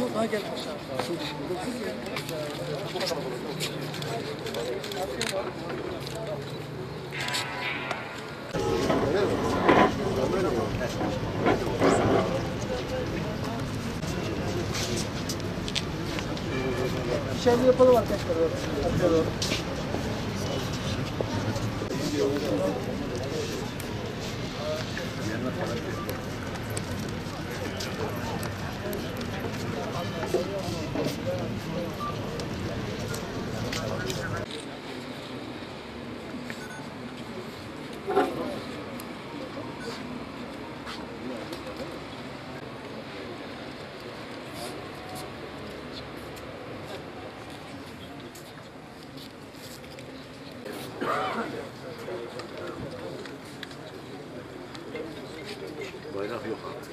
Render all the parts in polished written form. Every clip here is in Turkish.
Bu daha gelmiş. İçeride yapalım arkadaşlar. Bayrak yok artık.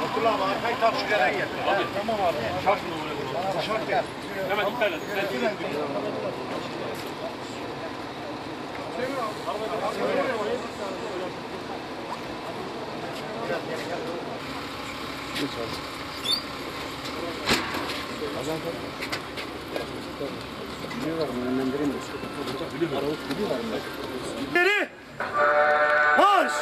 Abdullah abi arkayı tak şu yere gel. Tamam abi. Şart mı oluyor? Şart gel. Hemen iptal et. Geri! Marş!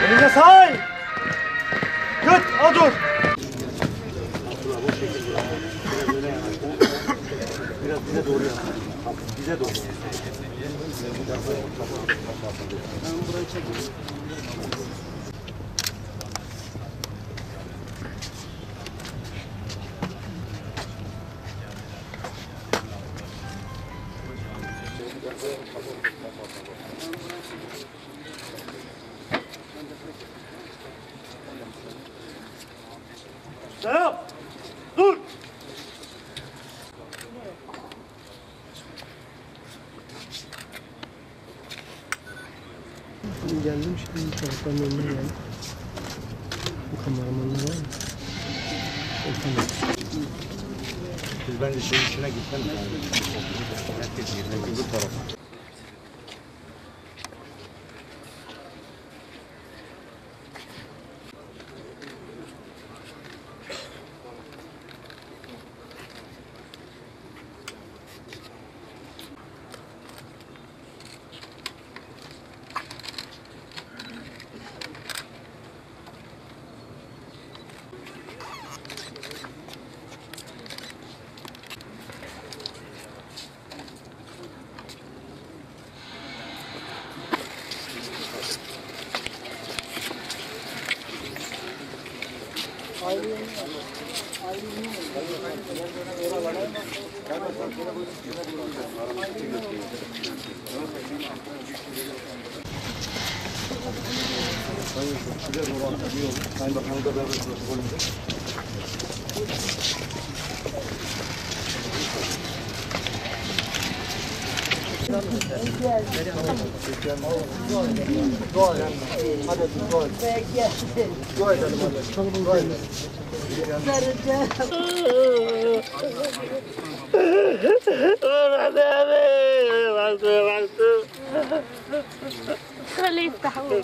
Eline say! Göt, al dur! Biraz bize doğru yapalım. Bize doğru. Ben burayı çekeyim. Selam! Dur! Geldim şimdi taraftan önüne geldim. Bu kameramanlar var mı? Biz bence şeyin içine gitmemiz lazım. Herkes yerine öbür tarafa. Sayın Bakanı da beraber protokolümüzde. Dua edelim. Hadi dua edelim. Dua edelim hadi. Çok dua edelim. خليه يفتح هو.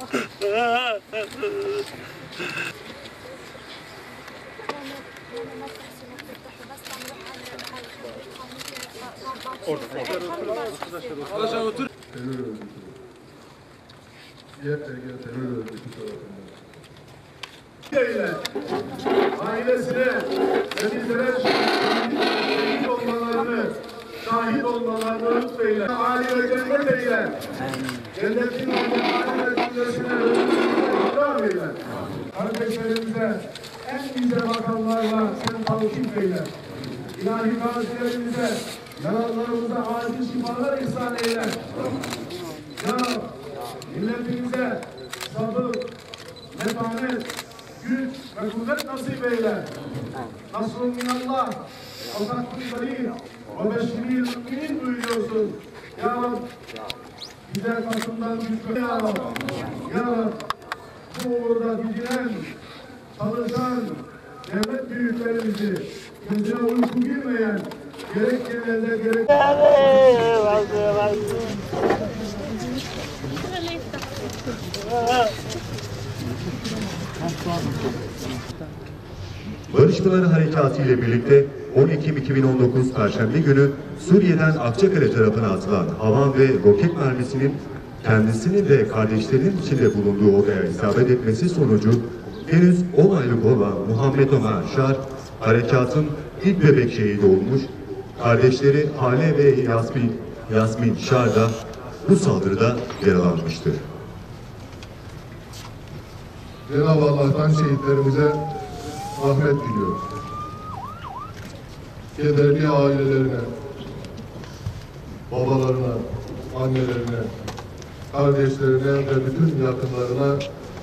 Arkadaşlar otur. Terör örgütü. Diğer terör örgütü tarafından eyle. Ailesine ve bizlere şahit olmalarını lütfeyle. Âli ve cennet eyle. Cennetin âli ve cümlesine ikram eyle. Kardeşlerimize en güzel makamlarla sen tavşif eyle. İlahi gazilerimize, yaralılarımıza acil şifalar ihsan eyle. Ya milletimize sabır, metanet, güç ve kuvvet nasip eyle. Nasrun minallah, Allah'ın karim, ve beşiril müminin buyuruyorsun. Ya Rab, bize katından güç ver. Ya Rab, Ya Rab, bu uğurda didinen, çalışan devlet büyüklerimizi, gözüne uyku girmeyen, gerek genelde gerek... Barış Pınarı Harekatı ile birlikte 10 Ekim 2019 Perşembe günü Suriye'den Akçakale tarafına atılan havan ve roket mermisinin kendisinin ve kardeşlerinin içinde bulunduğu odaya isabet etmesi sonucu henüz 10 aylık olan Muhammed Ömer Şar, harekatın ilk bebek şehidi olmuş, kardeşleri Hale ve Yasmin Şar da bu saldırıda yaralanmıştır. Cenab-ı Allah'tan şehitlerimize rahmet diliyor. Kederli ailelerine, babalarına, annelerine, kardeşlerine ve bütün yakınlarına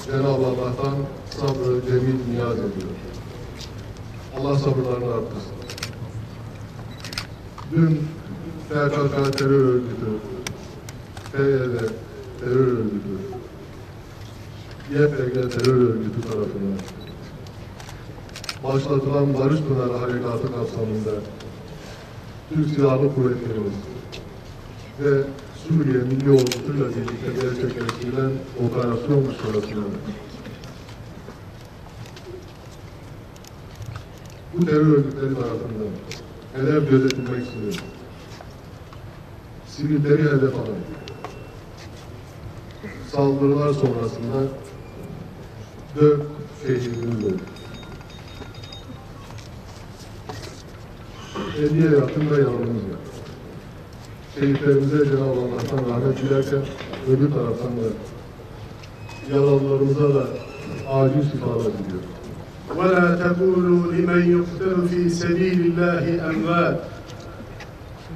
Cenab-ı Allah'tan sabrı cemil niyaz ediyor. Allah sabırlarını arttırsın. Dün PKK terör örgütü, PYD terör örgütü, YPG terör örgütü tarafından başlatılan Barış Pınarı Harekatı kapsamında Türk Silahlı Kuvvetlerimiz ve Suriye Milli Ordusu'yla birlikte gerçekleştirilen operasyon sırasında bu terör örgütleri tarafından hedef gözetilmek istiyor. Sivilleri hedef alan saldırılar sonrasında 4 şehidimiz oldu. 50'ye yakın da yaralımız var. Şehitlerimize Cenab-ı Allah'tan rahmet dilerken öbür taraftan da yaralılarımıza da acil şifalar diliyor. وَلَا تَقُولُوا لِمَنْ يُقْتَلُ فِي سَب۪يلِ اللّٰهِ اَمْوَاتٍ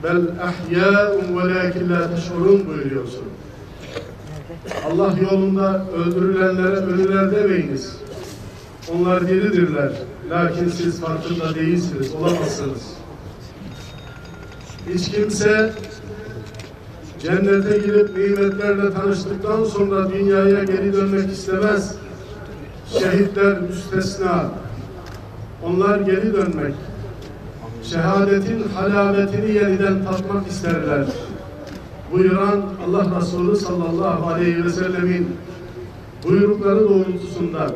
بَلْ اَحْيَاءٌ وَلَاكِنْ لَا تَشْعُرُونَ buyuruyorsun. Allah yolunda öldürülenlere ölüler demeyiniz. Onlar diridirler. Lakin siz farkında değilsiniz, olamazsınız. Hiç kimse cennete girip nimetlerle tanıştıktan sonra dünyaya geri dönmek istemez. Şehitler müstesna. Onlar geri dönmek, şehadetin halavetini yeniden tatmak isterler. Buyuran Allah Resulü sallallahu aleyhi ve sellemin buyrukları doğrultusunda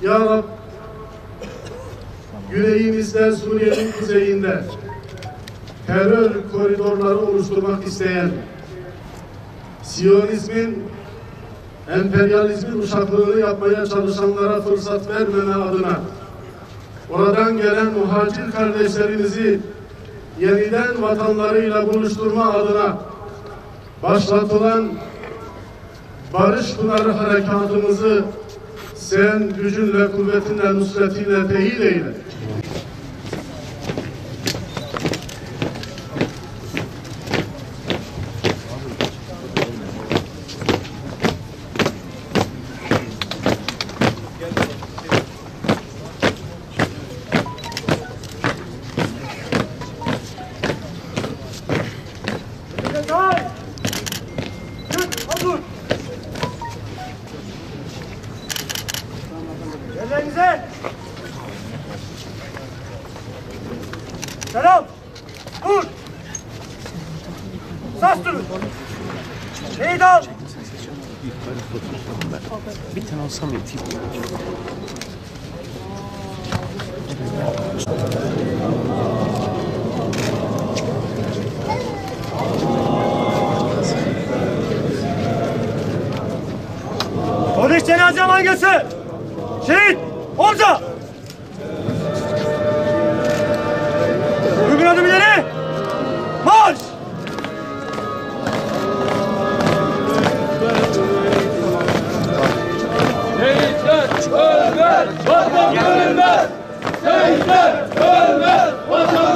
Ya Rab, güneyimizde, Suriye'nin kuzeyinde terör koridorları oluşturmak isteyen, Siyonizmin, emperyalizmin uşaklığını yapmaya çalışanlara fırsat vermeme adına, oradan gelen muhacir kardeşlerimizi yeniden vatanlarıyla buluşturma adına başlatılan Barış Pınarı harekatımızı sen gücünle, kuvvetinle, nusretinle teyit eyle. Yerlerinize! Selam! Dur! Sas durun! Şehit al! Bir tane alsam yeteyim. Polis İlk cenazem hangisi? Şehit Orca. Uygun adım ileri. Marş. Şehitler ölmez, vatan bölünmez. Şehitler ölmez, vatan